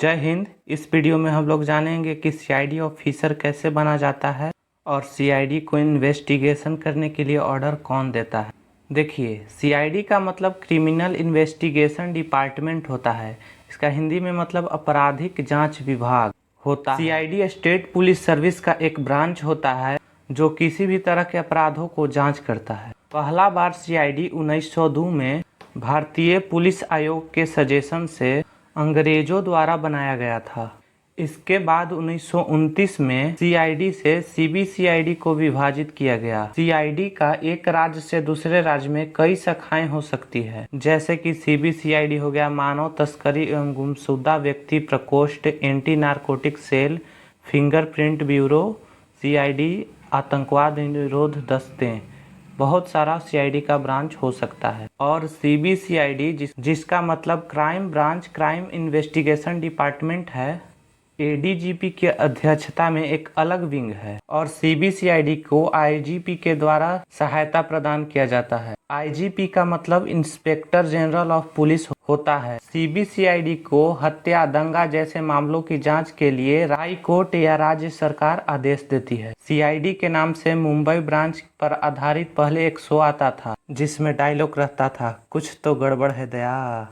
जय हिंद। इस वीडियो में हम लोग जानेंगे कि सीआईडी ऑफिसर कैसे बना जाता है और सीआईडी को इन्वेस्टिगेशन करने के लिए ऑर्डर कौन देता है। देखिए, सीआईडी का मतलब क्रिमिनल इन्वेस्टिगेशन डिपार्टमेंट होता है। इसका हिंदी में मतलब आपराधिक जांच विभाग होता है। सीआईडी स्टेट पुलिस सर्विस का एक ब्रांच होता है जो किसी भी तरह के अपराधों को जांच करता है। पहला बार सीआईडी 1902 में भारतीय पुलिस आयोग के सजेशन से अंग्रेजों द्वारा बनाया गया था। इसके बाद 1929 में सीआईडी से सीबीसीआईडी को विभाजित किया गया। सीआईडी का एक राज्य से दूसरे राज्य में कई शाखाएं हो सकती है, जैसे कि सीबीसीआईडी हो गया मानव तस्करी एवं गुमशुदा व्यक्ति प्रकोष्ठ, anti narcotic cell, fingerprint bureau, CID आतंकवाद निरोध दस्ते। बहुत सारा सीआईडी का ब्रांच हो सकता है। और सीबीसीआईडी जिसका मतलब crime branch crime investigation department है, एडीजीपी की अध्यक्षता में एक अलग विंग है। और सीबीसीआईडी को आईजीपी के द्वारा सहायता प्रदान किया जाता है। आईजीपी का मतलब इंस्पेक्टर जनरल ऑफ पुलिस होता है। सीबीसीआईडी को हत्या, दंगा जैसे मामलों की जांच के लिए हाई कोर्ट या राज्य सरकार आदेश देती है। सीआईडी के नाम से मुंबई ब्रांच पर आधारित पहले एक शो आता था जिसमें डायलॉग रहता था, कुछ तो गड़बड़ है दया,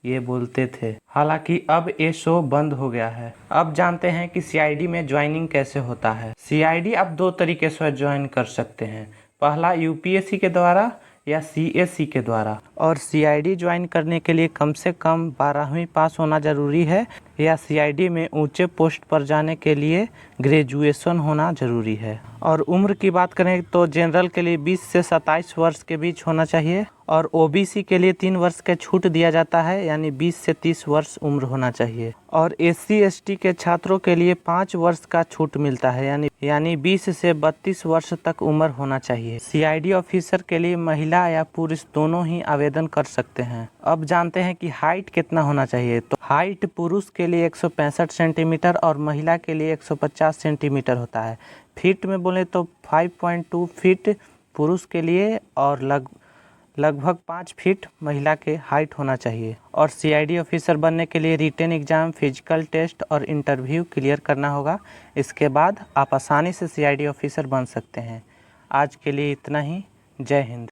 ये बोलते थे। हालांकि अब ये शो बंद हो गया है। अब जानते हैं कि सीआईडी में ज्वाइनिंग कैसे होता है। सीआईडी आप दो तरीके से ज्वाइन कर सकते हैं, पहला यूपीएससी के द्वारा या सीएससी के द्वारा। और सीआईडी ज्वाइन करने के लिए कम से कम 12वीं पास होना जरूरी है या सीआईडी में ऊंचे पोस्ट पर जाने के लिए ग्रेजुएशन होना जरूरी है। और उम्र की बात करें तो जनरल के लिए 20 से 27 वर्ष के बीच होना चाहिए और ओबीसी के लिए 3 वर्ष का छूट दिया जाता है, यानी 20 से 30 वर्ष उम्र होना चाहिए। और एससी एसटी के छात्रों के लिए 5 वर्ष का छूट मिलता है, यानी 20 से 32 वर्ष तक उम्र होना चाहिए। सीआईडी ऑफिसर के लिए महिला या पुरुष दोनों ही आवेदन कर सकते हैं। अब जानते हैं कि हाइट कितना होना चाहिए। तो हाइट पुरुष के लिए 165 सेंटीमीटर और महिला के लिए 150 सेंटीमीटर होता है। फीट में बोले तो 5.2 फीट पुरुष के लिए और लगभग 5 फीट महिला के हाइट होना चाहिए। और सीआईडी ऑफिसर बनने के लिए रिटन एग्जाम, फिजिकल टेस्ट और इंटरव्यू क्लियर करना होगा। इसके बाद आप आसानी से सीआईडी ऑफिसर बन सकते हैं। आज के लिए इतना ही। जय हिंद।